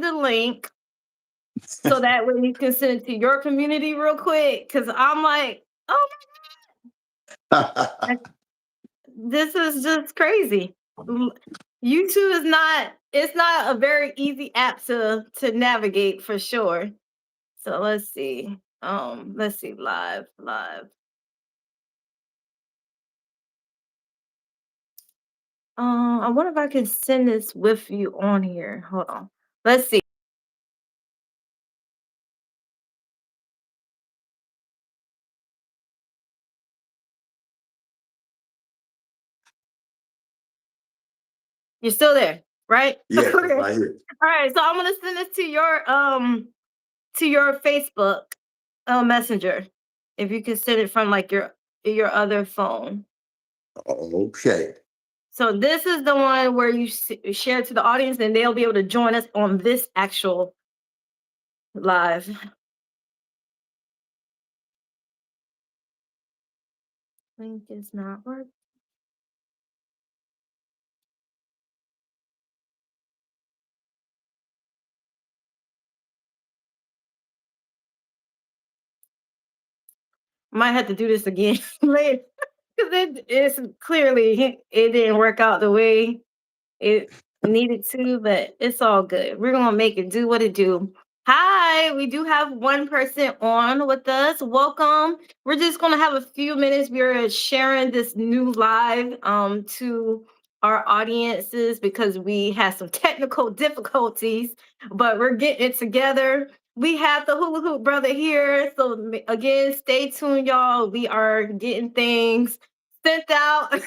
the link so that way you can send it to your community real quick. Cause I'm like, oh, this is just crazy. YouTube is not, it's not a very easy app to navigate for sure. So let's see. Let's see, live. I wonder if I can send this with you on here. Hold on. Let's see. You're still there, right? Yes, Okay. right here. All right. So I'm gonna send this to your Facebook messenger. If you can send it from like your other phone. Okay. So this is the one where you share to the audience, and they'll be able to join us on this actual live. Link is not working. Might have to do this again later because it's clearly it didn't work out the way it needed to, but it's all good. We're gonna make it do what it do. Hi, we do have one person on with us. Welcome. We're just gonna have a few minutes. We're sharing this new live to our audiences because we had some technical difficulties, but we're getting it together. We have the Hula Hoop brother here. So again, stay tuned, y'all. We are getting things sent out.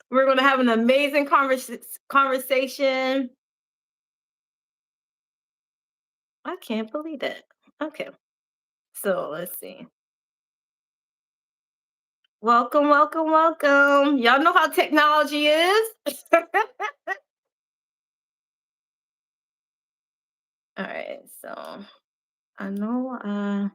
We're going to have an amazing conversation. I can't believe it. Okay. So let's see. Welcome. Y'all know how technology is. All right. So I know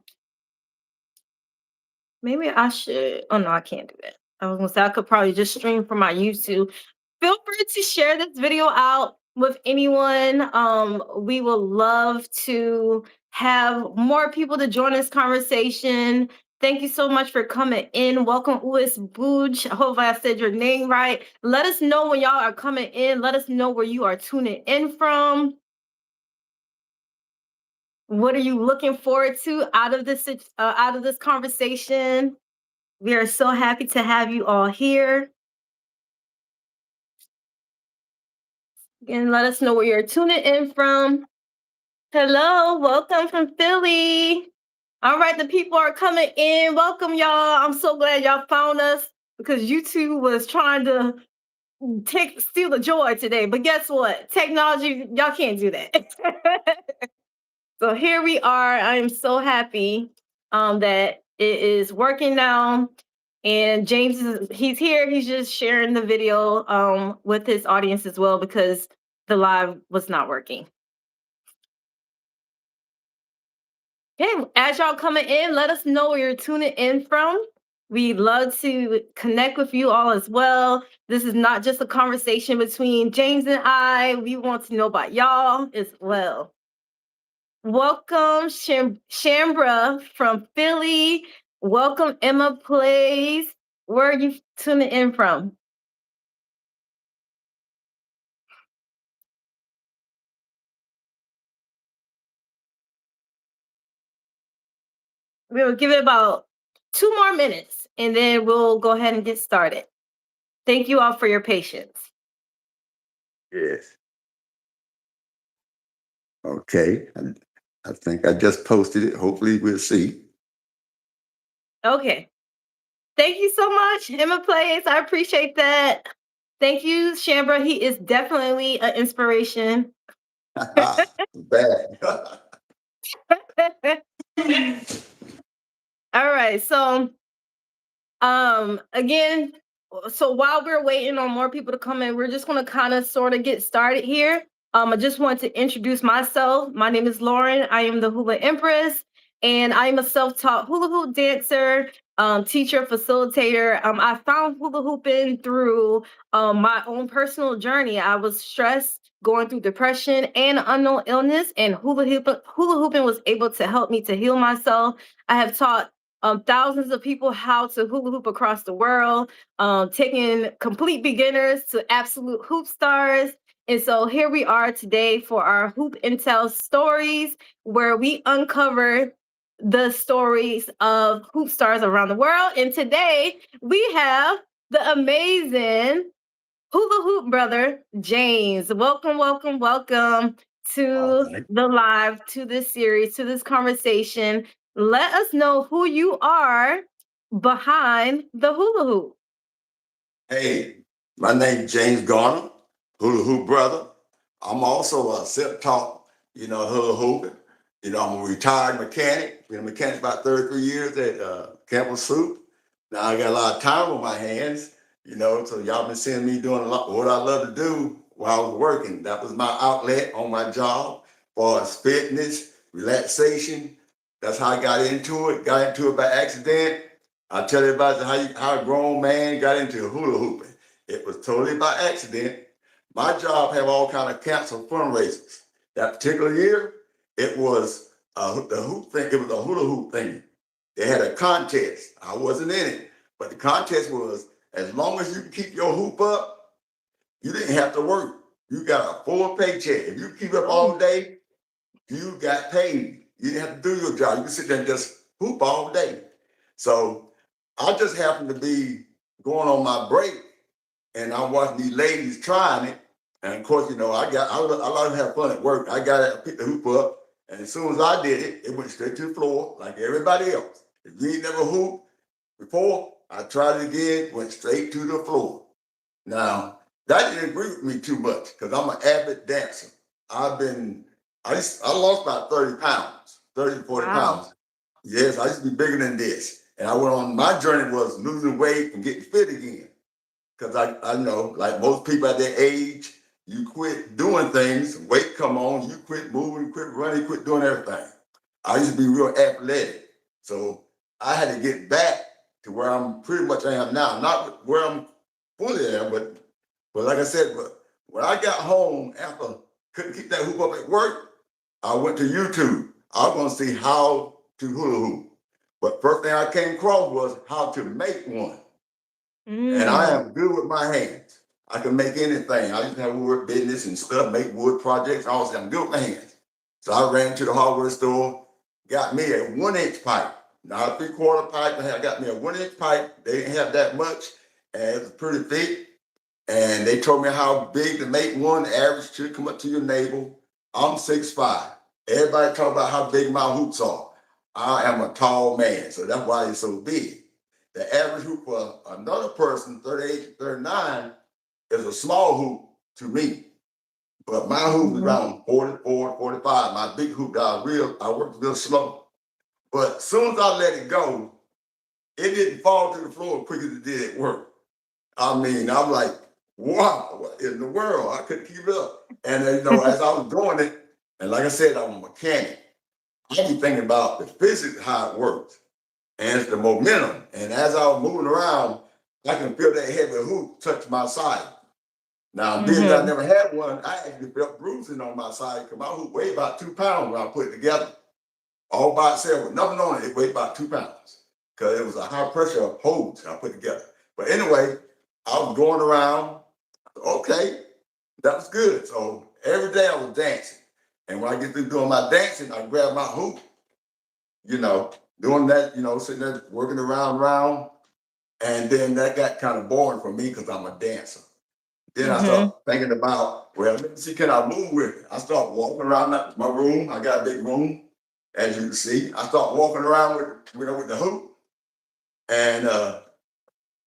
maybe I should. Oh, no, I can't do that. I was going to say I could probably just stream from my YouTube. Feel free to share this video out with anyone. We would love to have more people to join this conversation. Thank you so much for coming in. Welcome, Uis Booj. I hope I said your name right. Let us know when y'all are coming in. Let us know where you are tuning in from. What are you looking forward to out of this conversation? We are so happy to have you all here. Again, let us know where you're tuning in from. Hello, welcome from Philly. All right, the people are coming in. Welcome, y'all. I'm so glad y'all found us because YouTube was trying to steal the joy today. But guess what? Technology, y'all can't do that. So here we are. I am so happy that it is working now. And James he's here. He's just sharing the video with his audience as well because the live was not working. Okay, as y'all coming in, let us know where you're tuning in from. We'd love to connect with you all as well. This is not just a conversation between James and I. We want to know about y'all as well. Welcome, Shambra from Philly. Welcome, Emma Plays. Where are you tuning in from? We'll give it about 2 more minutes and then we'll go ahead and get started. Thank you all for your patience. Yes. Okay. I think I just posted it. Hopefully we'll see. Okay. Thank you so much, Emma Plays. I appreciate that. Thank you, Shambra. He is definitely an inspiration. Bad. All right. So again, so while we're waiting on more people to come in, we're just gonna kind of sort of get started here. I just want to introduce myself. My name is Lauren. I am the Hula Empress, and I am a self-taught hula hoop dancer, teacher, facilitator. I found hula hooping through my own personal journey. I was stressed going through depression and unknown illness, and hula hooping was able to help me to heal myself. I have taught thousands of people how to hula hoop across the world, taking complete beginners to absolute hoop stars. And so here we are today for our Hoop Intel stories, where we uncover the stories of hoop stars around the world. And today we have the amazing hula hoop brother, James. Welcome, welcome, welcome to Okay. the live, to this series, to this conversation. Let us know who you are behind the hula hoop. Hey, my name's James Garner, hula hoop brother. I'm also a self-taught, hula hooper. I'm a retired mechanic. Been a mechanic about 33 years at Campbell Soup. Now I got a lot of time on my hands, so y'all been seeing me doing a lot what I love to do while I was working. That was my outlet on my job, as far as fitness, relaxation. That's how I got into it. Got into it by accident. I'll tell you about how a grown man got into hula hooping. It was totally by accident. My job had all kind of camps and fundraisers. That particular year, it was the hoop thing. It was a hula hoop thing. They had a contest. I wasn't in it, but the contest was as long as you keep your hoop up, you didn't have to work. You got a full paycheck. If you keep up all day, you got paid. You didn't have to do your job. You could sit there and just hoop all day. So I just happened to be going on my break, and I'm watching these ladies trying it. And of course, I love to have fun at work. I got to pick the hoop up, and as soon as I did it, it went straight to the floor like everybody else. If you ain't never hooped before, I tried it again, went straight to the floor. Now, that didn't agree with me too much because I'm an avid dancer. I've been, I lost about 30 pounds, 30 to 40 Wow. pounds. Yes, I used to be bigger than this. And I went on, my journey was losing weight and getting fit again. Because I know, like most people at their age, you quit doing things, weight come on, you quit moving, quit running, quit doing everything. I used to be real athletic. So I had to get back to where I'm pretty much I am now. Not where I'm fully there, but like I said, but when I got home after couldn't keep that hoop up at work, I went to YouTube. I was gonna see how to hula hoop. But first thing I came across was how to make one. And I Mm. am good with my hands. I can make anything. I used to have wood business and stuff, make wood projects. Honestly, I'm good with my hands. So I ran to the hardware store, got me a 1-inch pipe, not a 3/4 pipe. I got me a 1-inch pipe. They didn't have that much, and it was pretty thick. And they told me how big to make one. The average should come up to your navel. I'm 6'5". Everybody talk about how big my hoops are. I am a tall man, so that's why it's so big. The average hoop for another person, 38, 39, is a small hoop to me. But my hoop is Mhm. around 44, 45. My big hoop, I work real slow. But as soon as I let it go, it didn't fall to the floor as quick as it did at work. I mean, I'm like, wow, what in the world? I couldn't keep it up. And as I was doing it, and like I said, I'm a mechanic. I be thinking about the physics, how it works, and it's the momentum. And as I was moving around, I can feel that heavy hoop touch my side. Now, being that I Mhm. never had one, I actually felt bruising on my side because my hoop weighed about 2 pounds when I put it together. All by itself with nothing on it, it weighed about 2 pounds because it was a high pressure hose I put together. But anyway, I was going around. Okay, that was good. So every day I was dancing. And when I get through doing my dancing, I grab my hoop, you know, doing that, sitting there working around. And then that got kind of boring for me because I'm a dancer. Then I Mhm. start thinking about, well, let me see, can I move with it? I start walking around my room. I got a big room, as you can see. I start walking around with the hoop. And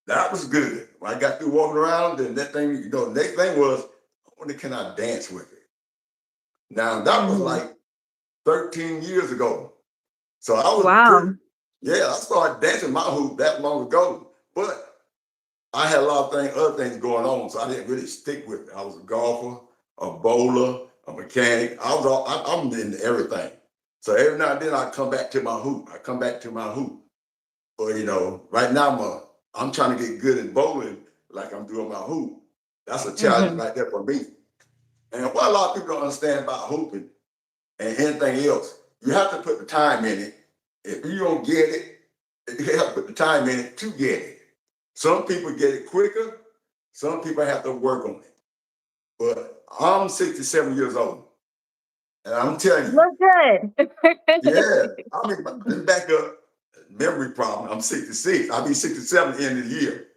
that was good. When I got through walking around, then that thing, the next thing was, I wonder, can I dance with it? Now, that was Mhm. like 13 years ago. So I was pretty, Wow. yeah, I started dancing my hoop that long ago. But I had a lot of other things going on, so I didn't really stick with it. I was a golfer, a bowler, a mechanic. I'm into everything. So every now and then I come back to my hoop. I come back to my hoop. But right now I'm trying to get good at bowling like I'm doing my hoop. That's a challenge Mhm. right there for me. And what a lot of people don't understand about hooping and anything else, you have to put the time in it. If you don't get it, you have to put the time in it to get it. Some people get it quicker. Some people have to work on it. But I'm 67 years old. And I'm telling you, Look good. yeah, I mean, let me back up. Memory problem. I'm 66. I'll be 67 at the end of the year.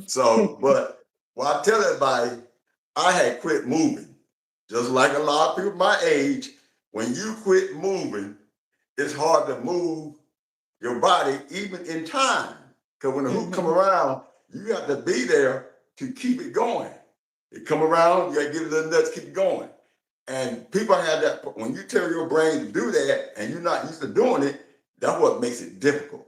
So, but what I tell everybody, I had quit moving. Just like a lot of people my age, when you quit moving, it's hard to move your body even in time. Because when the hoop come around, you have to be there to keep it going. It come around, you gotta give it a little nuts, keep it going. And people have that, when you tell your brain to do that and you're not used to doing it, that's what makes it difficult.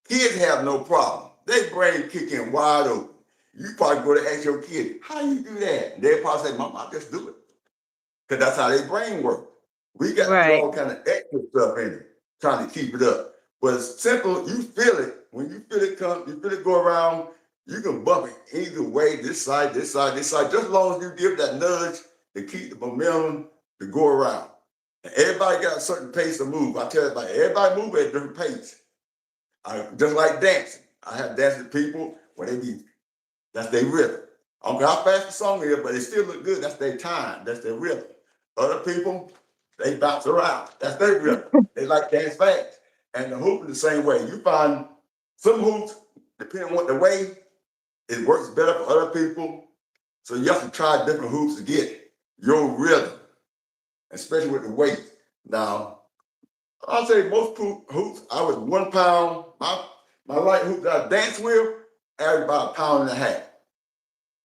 Kids have no problem. Their brain kick in wide open. You probably go to ask your kid, how you do that? And they'll probably say, Mom, I just do it. Because that's how their brain works. We got to put Right. all kind of extra stuff in it, trying to keep it up. But it's simple, you feel it. When you feel it come, you feel it go around, you can bump it either way, this side, this side, this side, just as long as you give that nudge to keep the momentum to go around. And everybody got a certain pace to move. I tell everybody move at a different pace. Just like dancing. I have danced with people when they be, that's their rhythm. I don't care how fast the song is, but it still look good. That's their time. That's their rhythm. Other people, they bounce around. That's their rhythm. They like dance fast. And the hoop is the same way. You find some hoops, depending on what the way, it works better for other people. So you have to try different hoops to get your rhythm, especially with the weight. Now, I'll say most hoops, I was 1 pound. My right hoop that I dance with averaged about 1.5 pounds.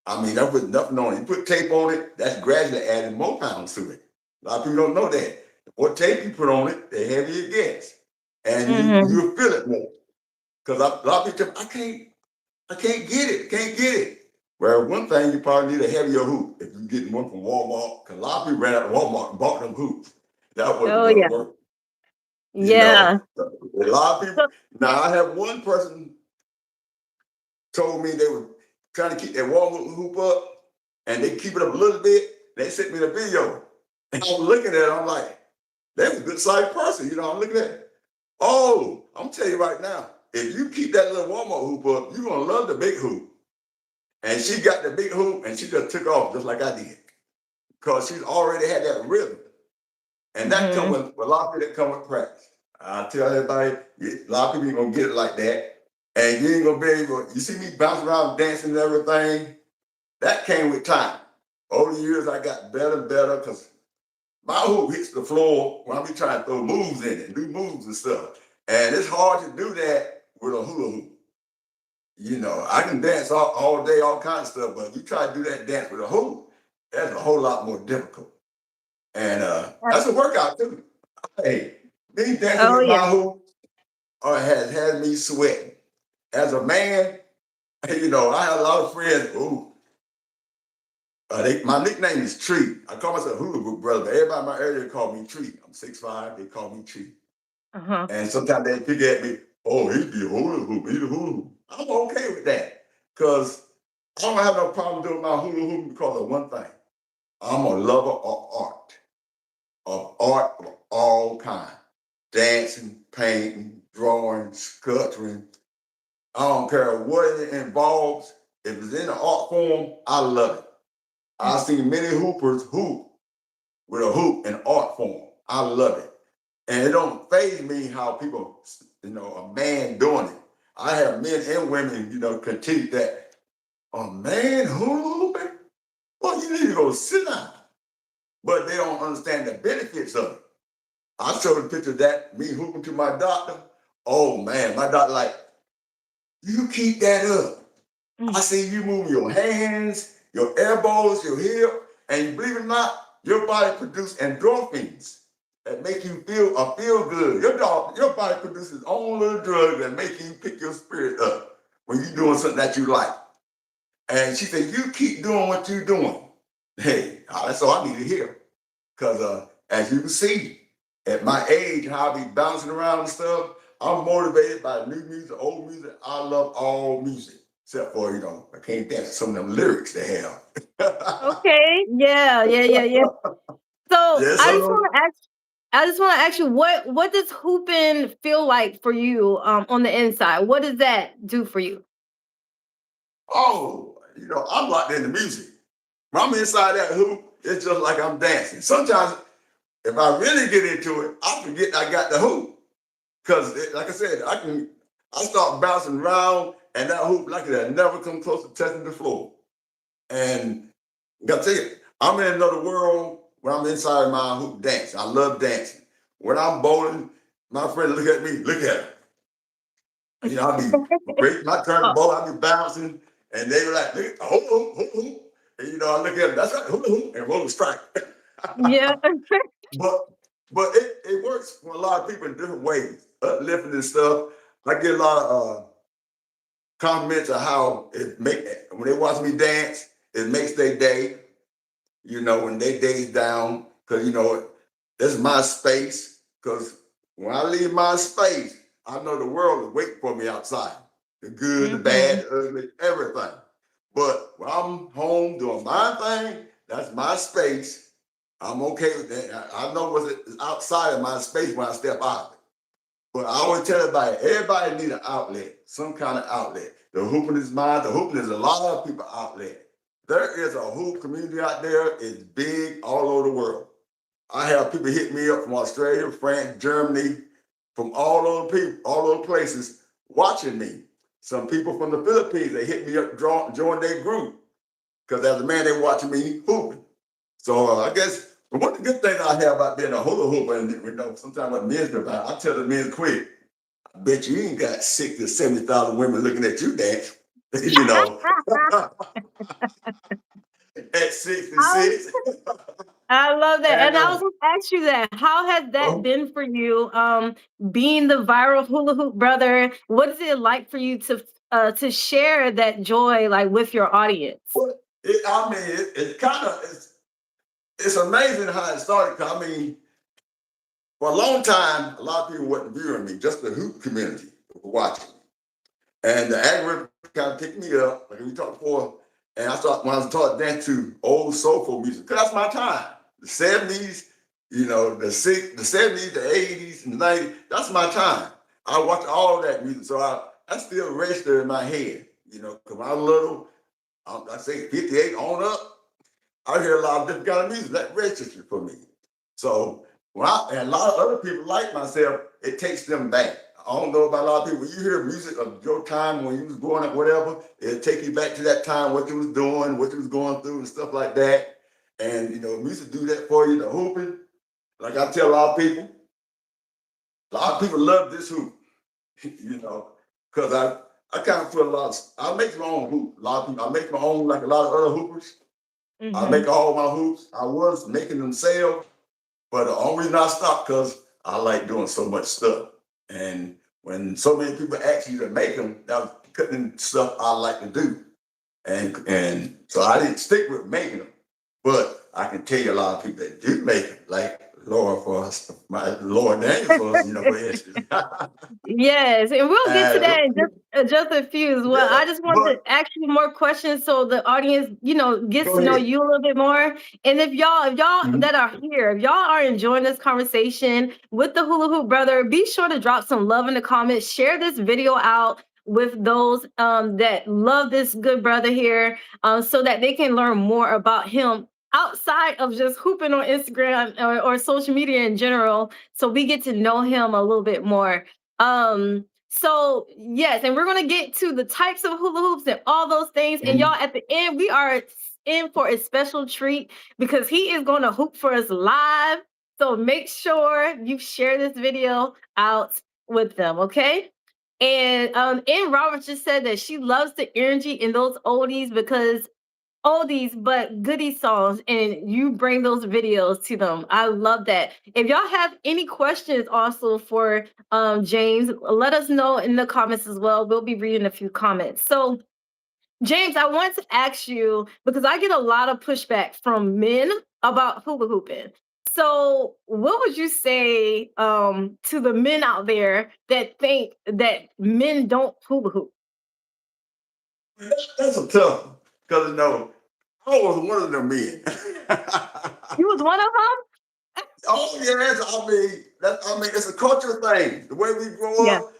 I mean, that was nothing on it. You put tape on it, that's gradually adding more pounds to it. A lot of people don't know that. The more tape you put on it, the heavier it gets. And you'll feel it more. Because a lot of people say, I can't get it, can't get it. Well, one thing, you probably need a heavier hoop if you're getting one from Walmart. Because a lot of people ran out of Walmart and bought them hoops. That wasn't Oh going to yeah. work. You know, Yeah. a lot of people. Now, I have one person told me they were trying to keep their Walmart hoop up, and they keep it up a little bit. They sent me the video, and I was looking at it. I'm like, they're a good sized person. You know, I'm looking at it. Oh, I'm telling you right now, if you keep that little Walmart hoop up, you're gonna love the big hoop. And she got the big hoop, and she just took off just like I did, because she's already had that rhythm, and that come with a lot of people that come with practice. I tell everybody, a lot of people ain't gonna get it like that. And you ain't gonna be able, you see me bounce around dancing and everything, that came with time. Over the years, I got better and better because my hoop hits the floor when I be trying to throw moves in it, do moves and stuff. And it's hard to do that with a hula hoop. You know, I can dance all day, all kinds of stuff, but you try to do that dance with a hoop, that's a whole lot more difficult. And that's a workout too. Hey, me dancing Oh with yeah. my hoop has had me sweating. As a man, you know, I had a lot of friends. Ooh, my nickname is Tree. I call myself Hula Hoop Brother, but everybody in my area call me Tree. I'm 6'5", they call me Tree. And sometimes they pick at me, oh, he'd be a hula hoop, he's a hula hoop. I'm okay with that because I don't have no problem doing my hula hoop because of one thing. I'm a lover of art of all kinds. Dancing, painting, drawing, sculpturing. I don't care what it involves. If it's in the art form, I love it. I've seen many hoopers hoop with a hoop in art form. I love it. And it don't faze me how people, you know, a man doing it. I have men and women, you know, critique that. A man hula hooping? Well, you need to go sit down. But they don't understand the benefits of it. I showed a picture of that, me hooping to my doctor. Oh man, my doctor like, you keep that up. I see you move your hands, your elbows, your hip, and believe it or not, your body produces endorphins that make you feel good. Your body produces its own little drug that make you pick your spirit up when you're doing something that you like. And she said, you keep doing what you're doing. Hey, that's all I need to hear. Because as you can see, at my age, how I be bouncing around and stuff, I'm motivated by new music, old music. I love all music. except for, I can't dance some of them lyrics they have. Okay. Yeah. So Yes, I just sir. want to ask. I just want to ask you, what does hooping feel like for you on the inside? What does that do for you? Oh, I'm locked into music. When I'm inside that hoop, it's just like I'm dancing. Sometimes if I really get into it, I forget I got the hoop. Because like I said, I start bouncing around and that hoop like it never come close to touching the floor. And I gotta tell you, I'm in another world when I'm inside my hoop dancing. I love dancing. When I'm bowling, my friends look at me, look at her. I'll be break my turn to Oh, bowl, I'll be bouncing, and they were like, look, hoop, hoop, hoop. And I look at them, that's right, hoop, hoop, and roll a strike. yeah. But it works for a lot of people in different ways, uplifting and stuff. I get a lot of compliments of how when they watch me dance, it makes their day. When they day's down, because this is my space. Because when I leave my space, I know the world is waiting for me outside. The good, the Hmm. bad, the ugly, everything. But when I'm home doing my thing, that's my space. I'm okay with that. I know what's outside of my space when I step out of it. But I always tell everybody need an outlet, some kind of outlet. The hooping is mine. The hooping is a lot of people outlet. There is a hoop community out there. It's big all over the world. I have people hit me up from Australia, France, Germany, from all those places watching me. Some people from the Philippines, they hit me up, join their group because as a man, they watching me hooping. So I guess one of the good things I have about being a hula hooper, and sometimes what men's about, I tell the men quick, I bet you ain't got 60 or 70,000 women looking at you dance, you know, at I 66. I love that. And And I was going to ask you that. How has that oh, been for you? Being the viral hula hoop brother, what is it like for you to share that joy like with your audience? I mean, it kind of, it's amazing how it started. 'Cause I mean, for a long time, a lot of people wasn't viewing me, just the hoop community were watching. And the algorithm kind of picked me up, like we talked before. And when I started dancing to old soulful music, because that's my time. The 70s, the 70s, the 80s, and the 90s, that's my time. I watch all that music. So I still register in my head, because when I was little, I say 58 on up, I hear a lot of different kind of music that registers for me. So and a lot of other people like myself, it takes them back. I don't know about a lot of people. When you hear music of your time when you was growing up, whatever, it'll take you back to that time, what you was doing, what you was going through, and stuff like that. And music do that for you. The hooping, like I tell a lot of people love this hoop, because I kind of put a lot. I make my own hoop. A lot of people, I make my own like a lot of other hoopers. I Hmm. make all my hoops. I was making them sell, but the only reason I stopped because I like doing so much stuff. And when so many people ask you to make them, that was cutting stuff I like to do. And so I didn't stick with making them. But I can tell you a lot of people that do make them, like Laura for us, my Lord Daniel for us, for instance. Yes, and we'll get to that and in just a few as well. yeah, I just wanted but to ask you more questions so the audience, gets go to know ahead. you a little bit more. And if y'all Mhm. that are here, if y'all are enjoying this conversation with the Hula Hoop Brother, be sure to drop some love in the comments. Share this video out with those that love this good brother here, so that they can learn more about him outside of just hooping on Instagram or social media in general. So we get to know him a little bit more. So yes, and we're gonna get to the types of hula hoops and all those things. And y'all, Mhm. at the end, we are in for a special treat because he is gonna hoop for us live. So make sure you share this video out with them, okay? And Robert just said that she loves the energy in those oldies because oldies but goodie songs, and you bring those videos to them. I love that. If y'all have any questions also for James, let us know in the comments as well. We'll be reading a few comments. So James, I want to ask you because I get a lot of pushback from men about hula hooping. So what would you say to the men out there that think that men don't hula hoop? That's a tough one. Because, I was one of them men. You was one of them? Oh, yes. It's a cultural thing. The way we grow Yeah. up,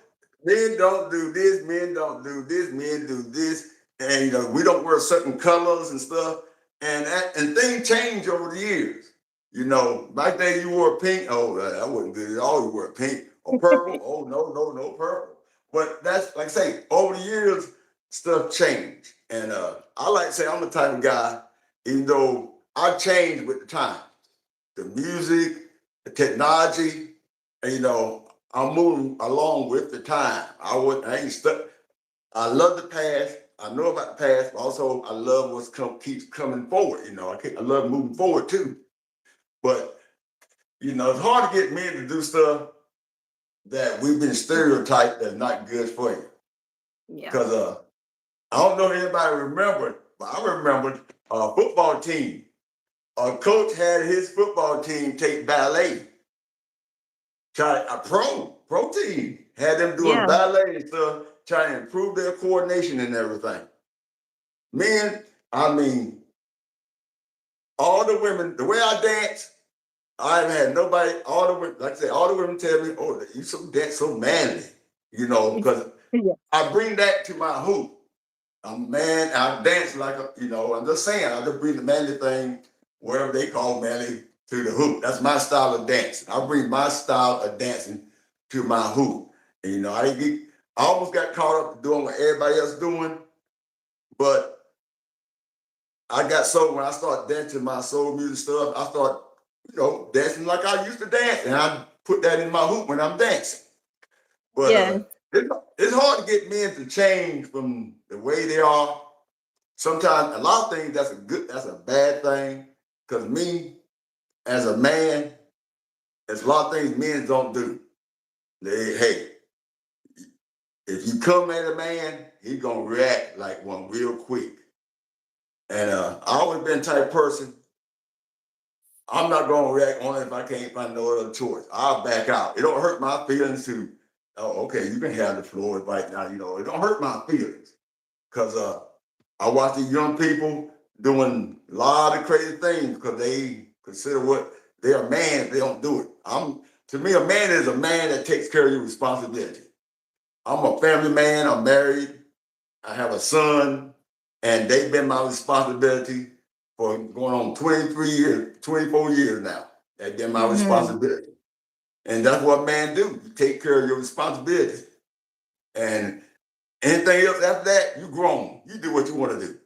men don't do this, men don't do this, men do this. And, we don't wear certain colors and stuff. And things change over the years. Back then you wore pink. Oh, that wasn't good at all. You wore pink or purple. Oh, no, no, no purple. But that's, like I say, over the years, stuff changed. And I like to say I'm the type of guy, even though I changed with the time, the music, the technology, and, I'm moving along with the time. I ain't stuck. I love the past. I know about the past, but also I love keeps coming forward. I love moving forward too. But it's hard to get men to do stuff that we've been stereotyped that's not good for you. Yeah. Because I don't know if anybody remember, but I remember a football team. A coach had his football team take ballet. A pro team had them doing Yeah. ballet and stuff, trying to improve their coordination and everything. Men, I mean, all the women, the way I dance, I haven't had nobody, all the women, like I say, all the women tell me, oh, you dance so manly, because Yeah. I bring that to my hoop. I'm man, I dance like I'm just saying, I just bring the manly thing, wherever they call manly, to the hoop. That's my style of dancing. I bring my style of dancing to my hoop. And, I almost got caught up doing what everybody else doing, but I got so when I started dancing my soul music stuff, I start, dancing like I used to dance, and I put that in my hoop when I'm dancing. But Yeah. it's hard to get men to change from the way they are. Sometimes a lot of things that's a bad thing. Because me, as a man, there's a lot of things men don't do. Hey, if you come at a man, he gonna react like one real quick. And I always been the type of person. I'm not gonna react only if I can't find no other choice. I'll back out. It don't hurt my feelings to. Oh, okay, you can have the floor right now. It don't hurt my feelings because I watch these young people doing a lot of crazy things because they consider what they're a man if they don't do it. To me, a man is a man that takes care of your responsibility. I'm a family man. I'm married. I have a son, and they've been my responsibility for going on 23 years, 24 years now. They've been my responsibility. And that's what men do. You take care of your responsibility. And anything else after that, you grown. You do what you want to do.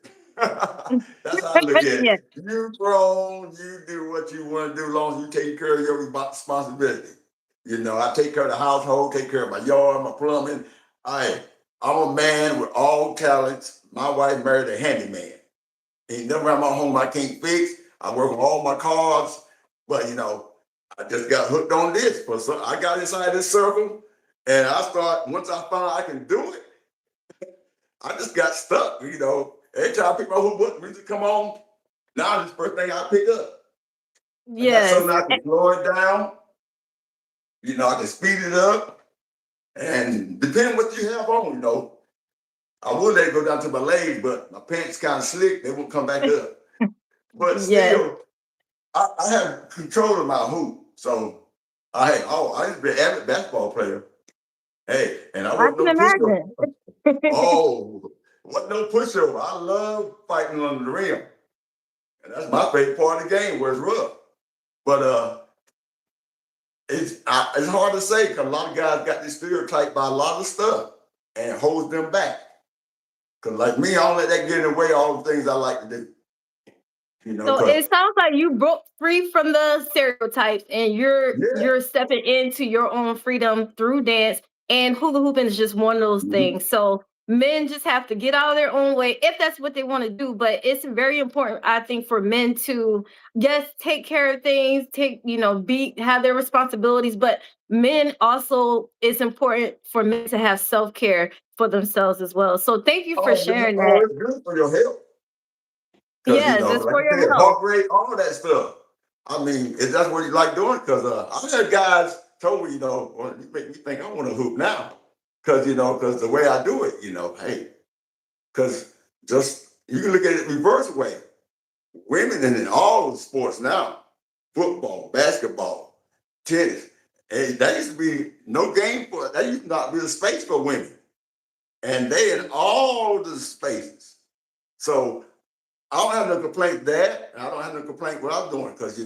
That's how I look at Yeah. it. You grown, you do what you want to do as long as you take care of your responsibility. I take care of the household, take care of my yard, my plumbing. I'm a man with all talents. My wife married a handyman. Ain't nothing around my home I can't fix. I work on all my cars, but I just got hooked on this. So I got inside this circle, and once I found out I can do it, I just got stuck. Every time I pick my hoop up, music come on. Now this first thing I pick up. I got Yes. something I can slow it down. I can speed it up, and depending what you have on, I would let it go down to my legs, but my pants kind of slick. They won't come back up. But Yes. still, I have control of my hoop. So I used to be an avid basketball player. Hey, and I I wasn't can no pushover. imagine. Oh, wasn't no pushover. I love fighting under the rim. And that's my favorite part of the game where it's rough. But it's hard to say because a lot of guys got this stereotype by a lot of stuff and it holds them back. Because like me, I don't let that get in the way of all the things I like to do. So Because it sounds like you broke free from the stereotypes and you're yeah. you're stepping into your own freedom through dance, and hula hooping is just one of those Mhm. things. So men just have to get out of their own way if that's what they want to do. But it's very important, I think, for men to just take care of things, have their responsibilities. But men also, it's important for men to have self-care for themselves as well. So thank you for Oh, sharing oh, that. it's good for your health. Because, Yes, it's like for I your said, health. heart rate, all that stuff. I mean, if that's what you like doing, because I had guys told me, well, you make me think I want to hoop now. Because the way I do it, hey, because just you can look at it reverse way. Women in all the sports now, football, basketball, tennis. And that used to be no game for that used to not be a space for women. And they in all the spaces. So I don't have no complaint there. And I don't have no complaint what I'm doing because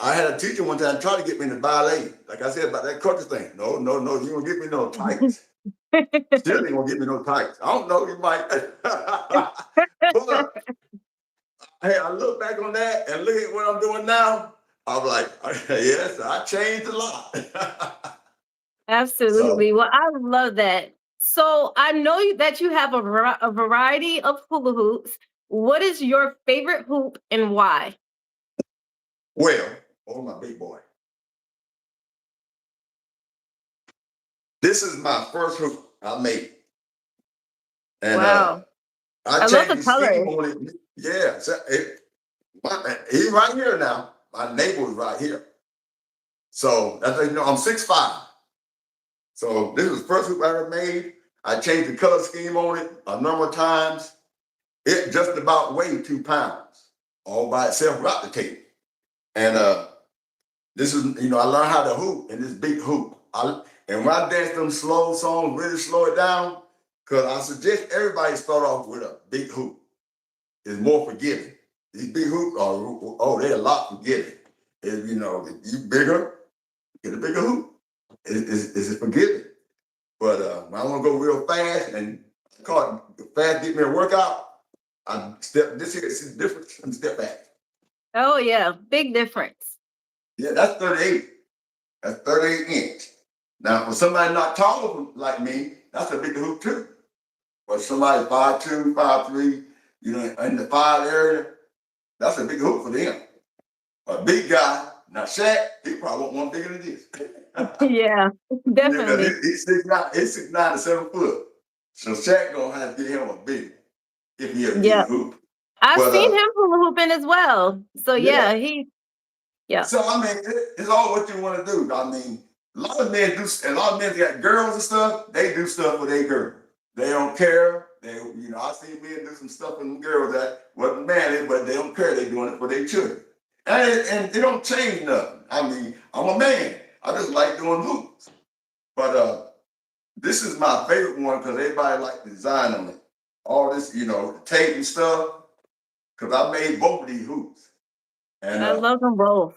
I had a teacher one time try to get me into ballet. Like I said about that culture thing. No, no, no, you don't get me no tights. Still ain't gonna get me no tights. I don't know, you might. But hey, I look back on that and look at what I'm doing now. I'm like, yes, I changed a lot. Absolutely. So, Well, I love that. So I know that you have a variety of hula hoops. What is your favorite hoop and why? well, oh my big boy. This is my first hoop I made. And Wow. I I love changed the the scheme colors. on it. Yeah, so he's right here now. My neighbor's right here. So that's like, I'm 6'5". So this was the first hoop I ever made. I changed the color scheme on it a number of times. It just about weighed 2 pounds all by itself without the tape. And this is, I learned how to hoop in this big hoop. And when I dance them slow songs, really slow it down, because I suggest everybody start off with a big hoop. It's more forgiving. These big hoops are, they're a lot forgiving. If if you bigger, get a bigger hoop. It's forgiving. But when I want to go real fast and call it fast, get me a workout, I step this here, it's different, and step back. Oh yeah, big difference. Yeah, that's 38. That's 38 inch. Now, for somebody not taller like me, that's a big hoop too. But somebody 5'2", 5'3", in the 5 area, that's a big hoop for them. A big guy, now Shaq, he probably want one bigger than this. Yeah, Because definitely. he's 6'9" to 7 foot. So Shaq gonna have to get him a big if he ever get Yeah. a hoop. I've But seen him hula hooping as well. So yeah. yeah, yeah. So I mean, it's all what you want to do. I mean, a lot of men do, and a lot of men got girls and stuff. They do stuff for their girl. They don't care. I see men do some stuff with girls that wasn't manly, but they don't care. They doing it for their children, and they don't change nothing. I mean, I'm a man. I just like doing hoops. But this is my favorite one because everybody like the design on it. All this, the tape and stuff. Because I made both of these hoops, and I love them both.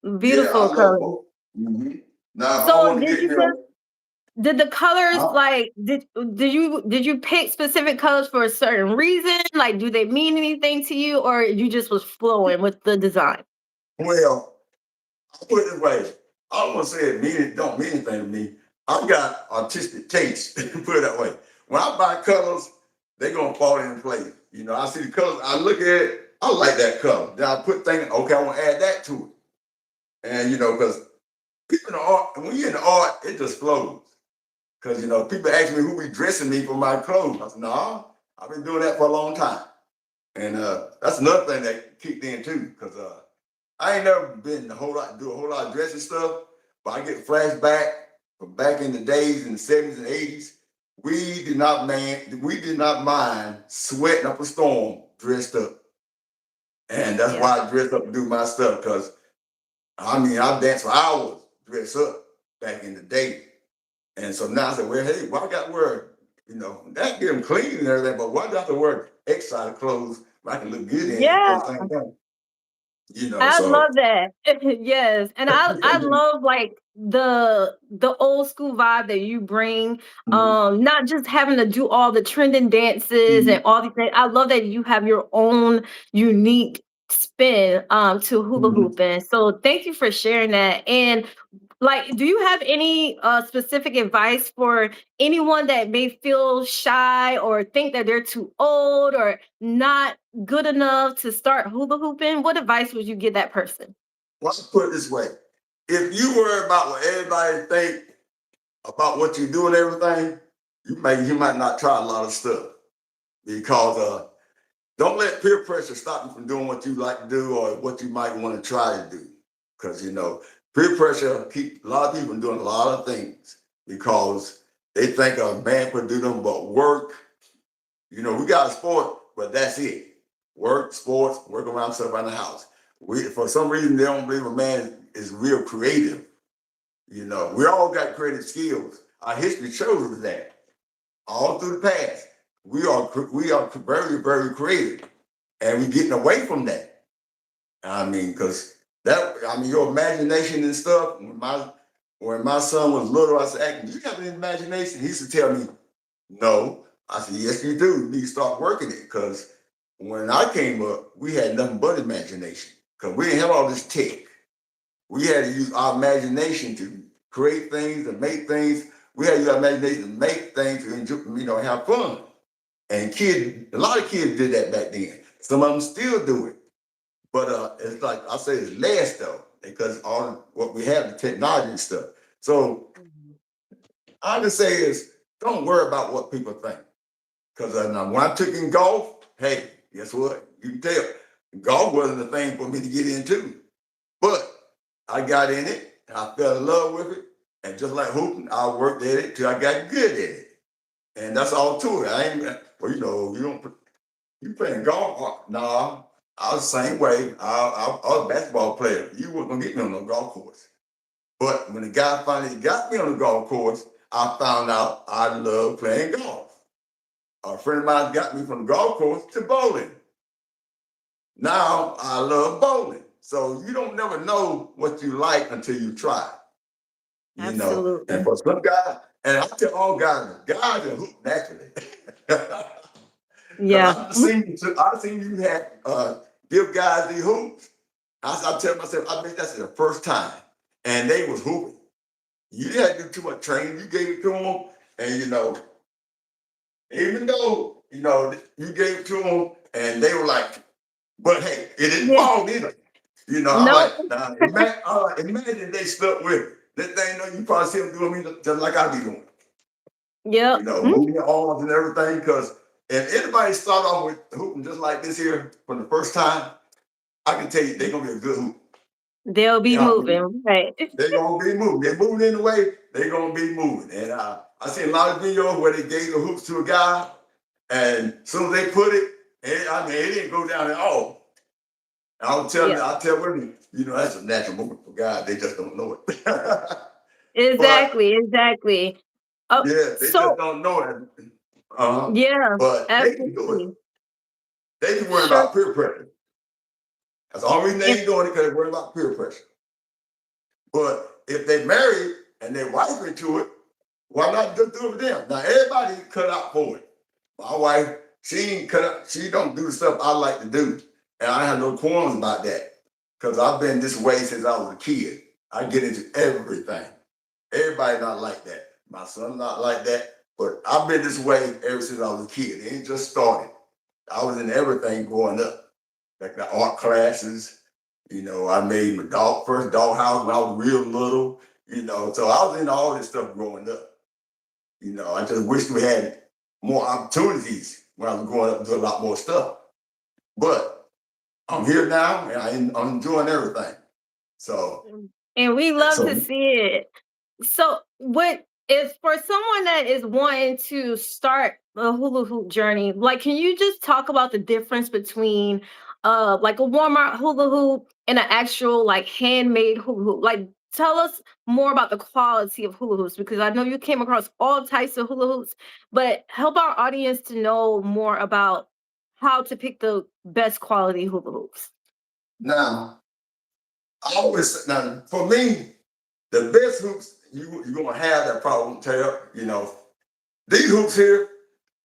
yeah, I Beautiful love colors. both. Mm-hmm. Now, if I So want to did get you me just did the colors huh? like did you pick specific colors for a certain reason? Like do they mean anything to you or you just was flowing with the design? Well, I put it this way. I don't want to say it don't mean anything to me. I've got artistic taste, put it that way. When I buy colors, they're gonna fall into place. I see the colors, I look at it, I like that color. Then I put thinking, okay, I want to add that to it. And because people in the art, when you're in the art, it just flows. Because people ask me who be dressing me for my clothes. I said, no, I've been doing that for a long time. And that's another thing that kicked in too, because I ain't never been do a whole lot of dressing stuff, but I get flashback from back in the days in the 70s and 80s. We did not mind sweating up a storm dressed up. And that's Yeah. why I dressed up to do my stuff, because I mean I danced for hours dressed up back in the day. And so now I said, well, hey, why I got to wear, that get them clean and everything, but why do I have to wear exercise clothes when I can look good in it Yeah. at the same time? I So love that. Yes. And I love like the old school vibe that you bring. mhm, Not just having to do all the trending dances and mhm, all these things. I love that you have your own unique spin to hula mhm. hooping. So thank you for sharing that. And like, do you have any specific advice for anyone that may feel shy or think that they're too old or not good enough to start hula hooping? What advice would you give that person? Let's put it this way. If you worry about what everybody think about what you do and everything, you might not try a lot of stuff because don't let peer pressure stop you from doing what you like to do or what you might want to try to do. Because peer pressure keep a lot of people from doing a lot of things because they think a man could do them but work You know, we got a sport, but that's it. Work, sports, work around stuff around the house. We, for some reason, they don't believe a man is real creative. You know, we all got creative skills. Our history shows us that all through the past. We are very, very creative, and we're getting away from that. I mean, because your imagination and stuff. When my son was little, I said, "Do you have an imagination?" He used to tell me, "No." I said, "Yes, you do. You need to start working it." Because when I came up, we had nothing but imagination. Because we didn't have all this tech. We had to use our imagination to create things and make things. We had to use our imagination to make things to enjoy, have fun. And a lot of kids did that back then. Some of them still do it. But it's like I say, it's less though, because all what we have, the technology and stuff. So I just say is don't worry about what people think. Because when I took in golf, hey, guess what? You can tell golf wasn't the thing for me to get into. But I got in it and I fell in love with it. And just like hooping, I worked at it till I got good at it. And that's all to it. I ain't, well, you don't, you playing golf? Nah, I was the same way. I was a basketball player. You weren't gonna get me on no golf course. But when the guy finally got me on the golf course, I found out I love playing golf. A friend of mine got me from the golf course to bowling. Now I love bowling. So you don't never know what you like until you try. Absolutely. And for some guys, and I tell all guys are hoop naturally. Yeah. I've seen you have give guys the hoops. I tell myself, I bet that's the first time, and they was hooping. You didn't do too much training. You gave it to them, and even though you gave it to them, and they were like, but hey, it didn't fall either. I'm like, nah, imagine they stuck with it. That thing, you probably see them doing me just like I be doing. Yep. Moving your arms and everything. Because if anybody start off with hooping just like this here for the first time, I can tell you they're gonna be a good hoop. They'll be moving, right? They're gonna be moving. They're moving in the way. They're gonna be moving. And I seen a lot of videos where they gave the hoops to a guy, and as soon as they put it, it didn't go down at all. I'll tell women, that's a natural movement for guys. They just don't know it. Exactly. Yeah, they just don't know it. Yeah, But they can do it. absolutely. They can worry about peer pressure. That's the only reason they ain't doing it, because they worry about peer pressure. But if they married and their wife into it, why not just do it with them? Now everybody cut out for it. My wife, she ain't cut out, she don't do the stuff I like to do. And I have no qualms about that. Because I've been this way since I was a kid. I get into everything. Everybody not like that. My son not like that. But I've been this way ever since I was a kid. It ain't just started. I was in everything growing up. Like the art classes. I made my first dog house when I was real little. So I was into all this stuff growing up. I just wish we had more opportunities when I was growing up to do a lot more stuff. But I'm here now and I'm enjoying everything. And we love to see it. So what is for someone that is wanting to start a hula hoop journey, like can you just talk about the difference between like a Walmart hula hoop and an actual like handmade hula hoop? Like tell us more about the quality of hula hoops, because I know you came across all types of hula hoops, but help our audience to know more about how to pick the best quality hula hoops. Now, for me, the best hoops you're gonna have that probably won't tear. These hoops here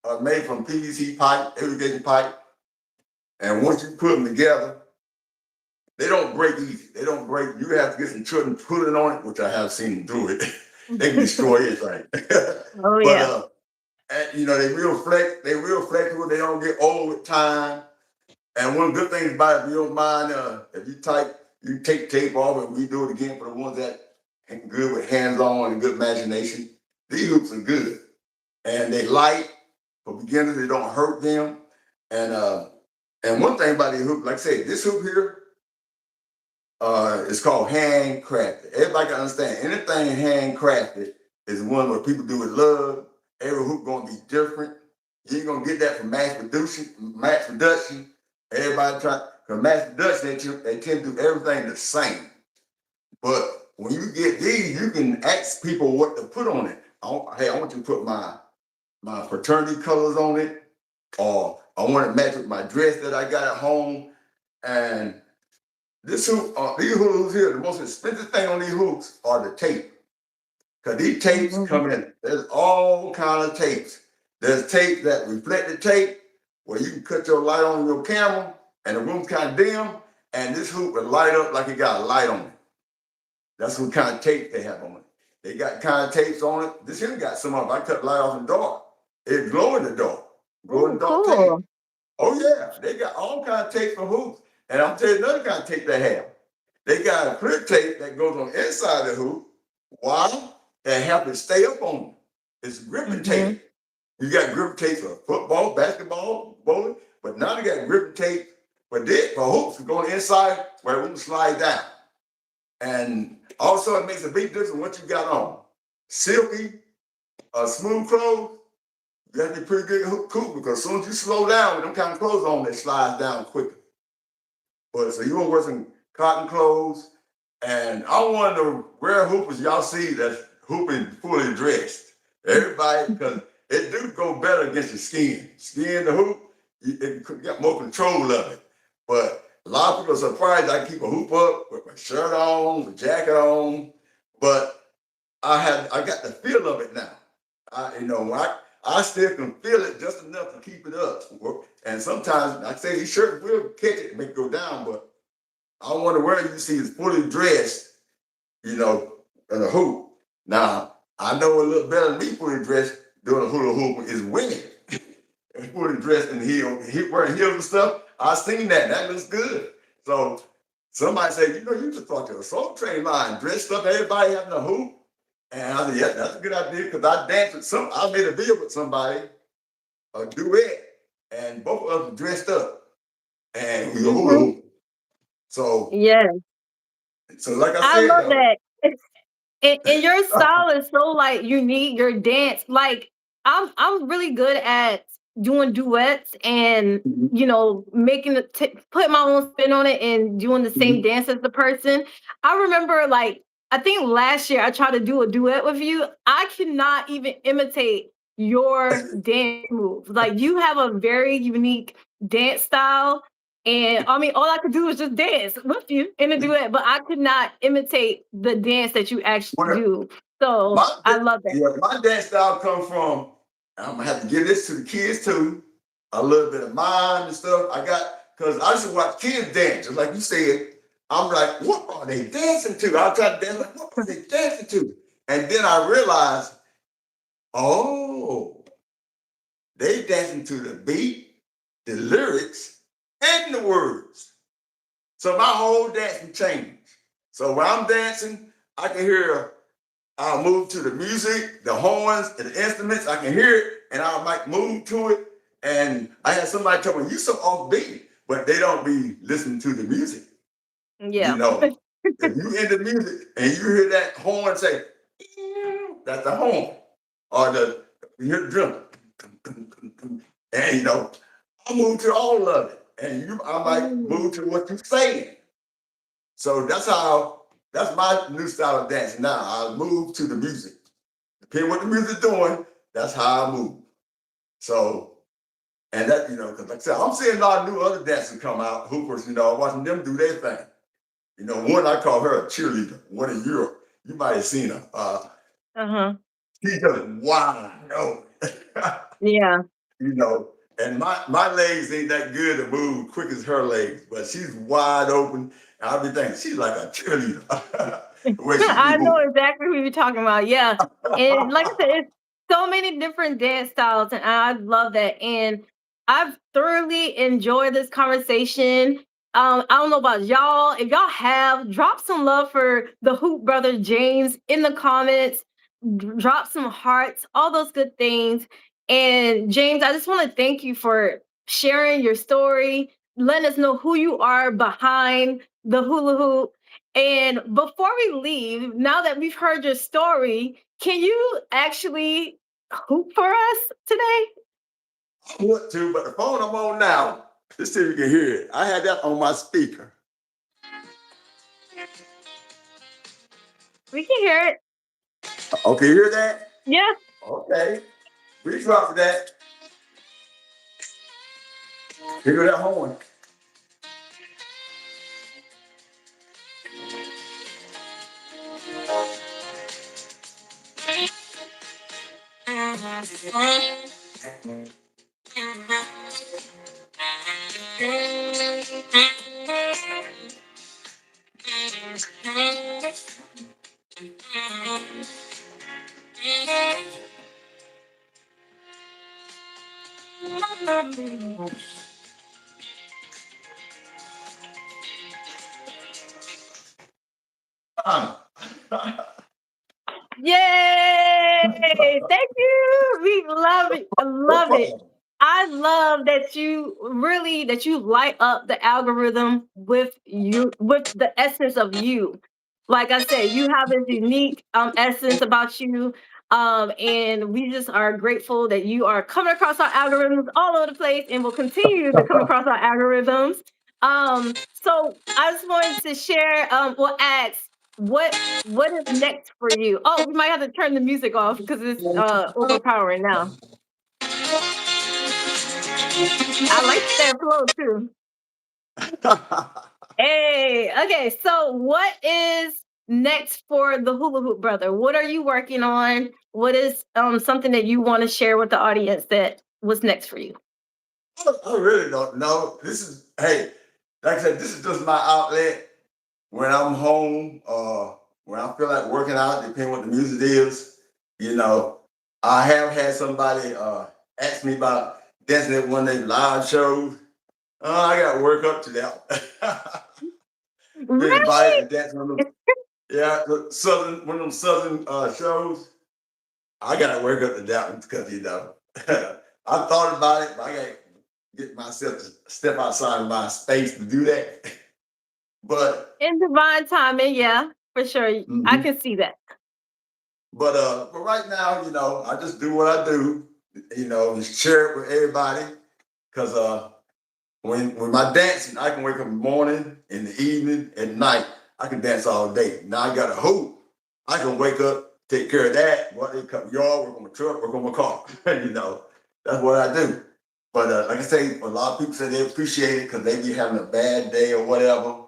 are made from PVC pipe, irrigation pipe, and once you put them together, they don't break easy. They don't break. You have to get some children pulling on it, which I have seen them do it. They can destroy anything. Oh yeah. They real flexible. They don't get old with time. And one good thing about it, if you don't mind, if you take tape off and redo it again for the ones that ain't good with hands-on and good imagination. These hoops are good. And they light. For beginners, they don't hurt them. And one thing about these hoops, like I said, this hoop here is called handcrafted. Everybody can understand, anything handcrafted is one where people do it love. Every hoop gonna be different. You ain't gonna get that from mass production. Mass production. Everybody try because mass production they tend to do everything the same. But when you get these, you can ask people what to put on it. Hey, I want you to put my fraternity colors on it, or I want to match with my dress that I got at home. And this hoop, these hoops here, the most expensive thing on these hoops are the tape. Because these tapes come in, there's all kind of tapes. There's tape that reflected tape, where you can cut your light on your camera, and the room's kind of dim, and this hoop will light up like it got a light on it. That's what kind of tape they have on it. They got kind of tapes on it. This here got some of them. I cut light off in the dark. It glow in the dark. Glow in the dark tape. Oh yeah, they got all kind of tape for hoops. And I'm telling you another kind of tape they have. They got a clear tape that goes on the inside of the hoop. Why? And help it stay up on them. It's gripping tape. You got grip tape for football, basketball, bowling, but now they got grip tape for hoops to go on the inside where it won't slide down. And also it makes a big difference what you got on. Silky, smooth clothes, you got to be pretty good cool because as soon as you slow down with them kind of clothes on, they slide down quicker. But so you want to wear some cotton clothes, and I want the rare hoopers y'all see that's hooping fully dressed. Everybody, because it do go better against your skin. Skin, the hoop, it got more control of it. But a lot of people are surprised I keep a hoop up with my shirt on, my jacket on, but I got the feel of it now. I still can feel it just enough to keep it up. And sometimes I say these shirts will catch it and make it go down, but I want to wear you see is fully dressed, in a hoop. Now, I know a little better than me fully dressed doing a hula hoop is women. Fully dressed in heels, wearing heels and stuff. I seen that. That looks good. So somebody said, you just talk to a soul train line, dressed up, everybody having a hoop. And I said, yeah, that's a good idea because I danced with I made a video with somebody, a duet, and both of us dressed up. And we were hula hoop. So, so like I said, love that. And your style is so like unique. Your dance, like I'm really good at doing duets and making put my own spin on it and doing the same dance as the person. I remember like I think last year I tried to do a duet with you. I cannot even imitate your dance moves. Like you have a very unique dance style. And I mean, all I could do was just dance with you in a duet, but I could not imitate the dance that you actually do. So I love that. Yeah, my dance style comes from, I'm gonna have to give this to the kids too. A little bit of mine and stuff. Because I used to watch kids dance, just like you said. I'm like, what are they dancing to? I try to dance like, what are they dancing to? And then I realized, oh, they dancing to the beat, the lyrics, and the words. So my whole dancing changed. So when I'm dancing, I can hear, I'll move to the music, the horns, and the instruments. I can hear it, and I might move to it. And I had somebody tell me, "You so offbeat," but they don't be listening to the music. Yeah. If you in the music and you hear that horn say, that's the horn, or you hear the drum, and I move to all of it, and I might move to what you're saying. So that's my new style of dancing now. I move to the music. Depending what the music's doing, that's how I move. So, and that, because like I said, I'm seeing a lot of new other dancers come out, hoopers, watching them do their thing. One I call her a cheerleader, one in Europe. You might have seen her. She's just wide open. Yeah. And my legs ain't that good to move quick as her legs, but she's wide open. And I'll be thinking, she's like a cheerleader. I know exactly who you're talking about. Yeah. And like I said, it's so many different dance styles, and I love that. And I've thoroughly enjoyed this conversation. I don't know about y'all. If y'all have, drop some love for the Hoop Brother James in the comments. Drop some hearts, all those good things. And James, I just want to thank you for sharing your story, letting us know who you are behind the hula hoop. And before we leave, now that we've heard your story, can you actually hoop for us today? I want to, but the phone I'm on now, let's see if you can hear it. I had that on my speaker. We can hear it. Okay, you hear that? Yeah. Okay. We drop that. Hear that horn. Yay! Thank you. We love it. I No love it. problem. I love that you light up the algorithm with with the essence of you. Like I said, you have this unique essence about you. And we just are grateful that you are coming across our algorithms all over the place and will continue to come across our algorithms. So I just wanted to share, ask what is next for you? Oh, we might have to turn the music off because it's overpowering now. I like that flow too. Hey, okay. So what is next for the Hula Hoop Brother? What are you working on? What is something that you want to share with the audience that was next for you? I really don't know. This is, hey, like I said, this is just my outlet when I'm home, when I feel like working out, depending what the music is. You know, I have had somebody ask me about dancing at one of their live shows. I got to work up to that. Been Really? invited to dance on them, yeah, one of them southern shows. I got to work up to that one because I thought about it, but I got to get myself to step outside of my space to do that. But In divine timing, yeah, for sure. I mhm. can see that. But right now, I just do what I do, and share it with everybody. Cause when my dancing, I can wake up in the morning, in the evening, at night. I can dance all day. Now I got a hoop. I can wake up, take care of that. What they cut yard, work on my truck, work on my car. That's what I do. But like I say, a lot of people say they appreciate it because they be having a bad day or whatever.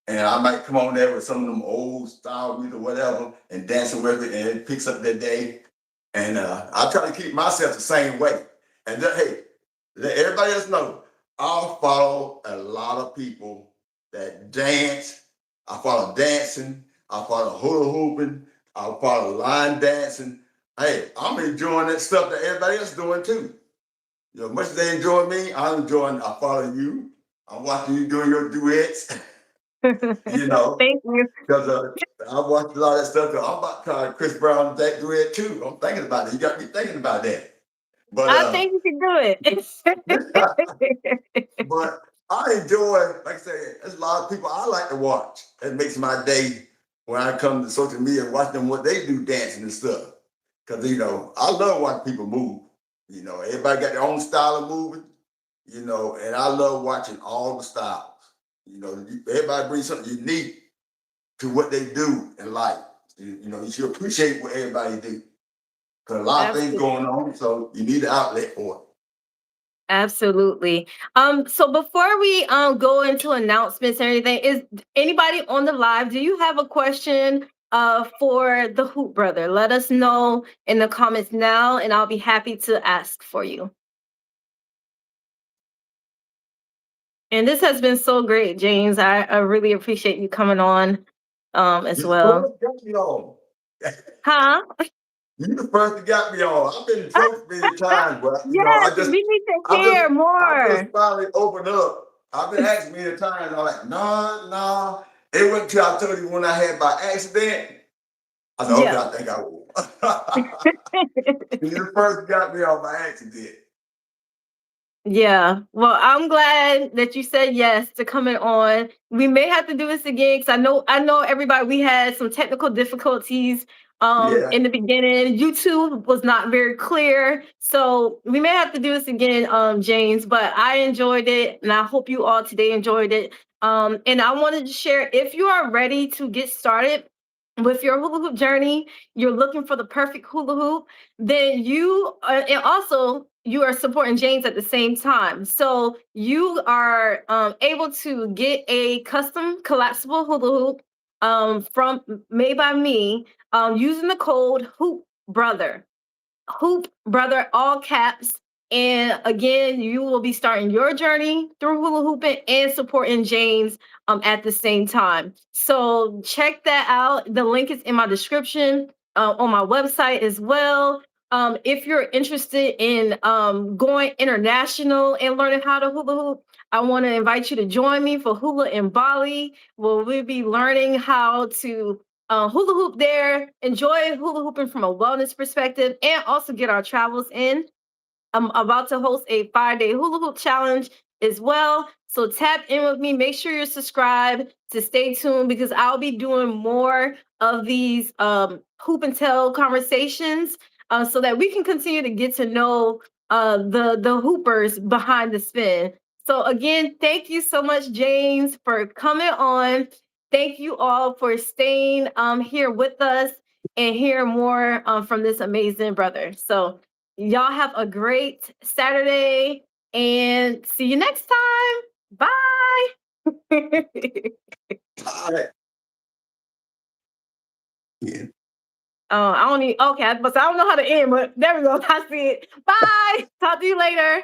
And I might come on there with some of them old style music or whatever and dancing with it, and it picks up their day. And I try to keep myself the same way. And hey, let everybody else know, I follow a lot of people that dance. I follow dancing. I follow hula hooping. I follow line dancing. Hey, I'm enjoying that stuff that everybody else is doing too. Much as they enjoy me, I follow you. I'm watching you doing your duets. you know, Thank you. because I watched a lot of that stuff. 'Cause I'm about to try Chris Brown that duet too. I'm thinking about it. You got me thinking about that. But I think you can do it. but I enjoy, like I said, there's a lot of people I like to watch. It makes my day when I come to social media and watch them what they do dancing and stuff. Because I love watching people move. Everybody got their own style of moving. And I love watching all the styles. Everybody brings something unique to what they do in life. You should appreciate what everybody do. Because a lot of things Absolutely. going on, so you need an outlet for it. Absolutely. So before we go into announcements and everything, is anybody on the live? Do you have a question for the Hoop Brother? Let us know in the comments now, and I'll be happy to ask for you. And this has been so great, James. I really appreciate you coming on as You the well. first got me on. Huh? You the first that got me on. I've been approached many times, but Yes, we need to hear I just more. finally opened up. I've been asked many times. I'm like, no, no. It wasn't until I told you when I had by accident. I said, okay, Yeah. I think I will. You the first that got me on by accident. Yeah. Well, I'm glad that you said yes to coming on. We may have to do this again because I know everybody we had some technical difficulties Yeah. In the beginning. YouTube was not very clear. So we may have to do this again, James, but I enjoyed it and I hope you all today enjoyed it. And I wanted to share, if you are ready to get started with your hula hoop journey, you're looking for the perfect hula hoop, then you and also you are supporting James at the same time. So you are able to get a custom collapsible hula hoop from made by me using the code Hoop Brother, all caps. And again, you will be starting your journey through hula hooping and supporting James at the same time. So check that out. The link is in my description on my website as well. If you're interested in going international and learning how to hula hoop, I want to invite you to join me for Hula in Bali, where we'll be learning how to hula hoop there, enjoy hula hooping from a wellness perspective, and also get our travels in. I'm about to host a 5-day hula hoop challenge as well. So tap in with me. Make sure you're subscribed to stay tuned because I'll be doing more of these hoop and tell conversations so that we can continue to get to know the hoopers behind the spin. So again, thank you so much, James, for coming on. Thank you all for staying here with us and hearing more from this amazing brother. So y'all have a great Saturday and see you next time. Bye. All right. Yeah. I don't need, okay, but I don't know how to end, but there we go. I see it. Bye. Talk to you later.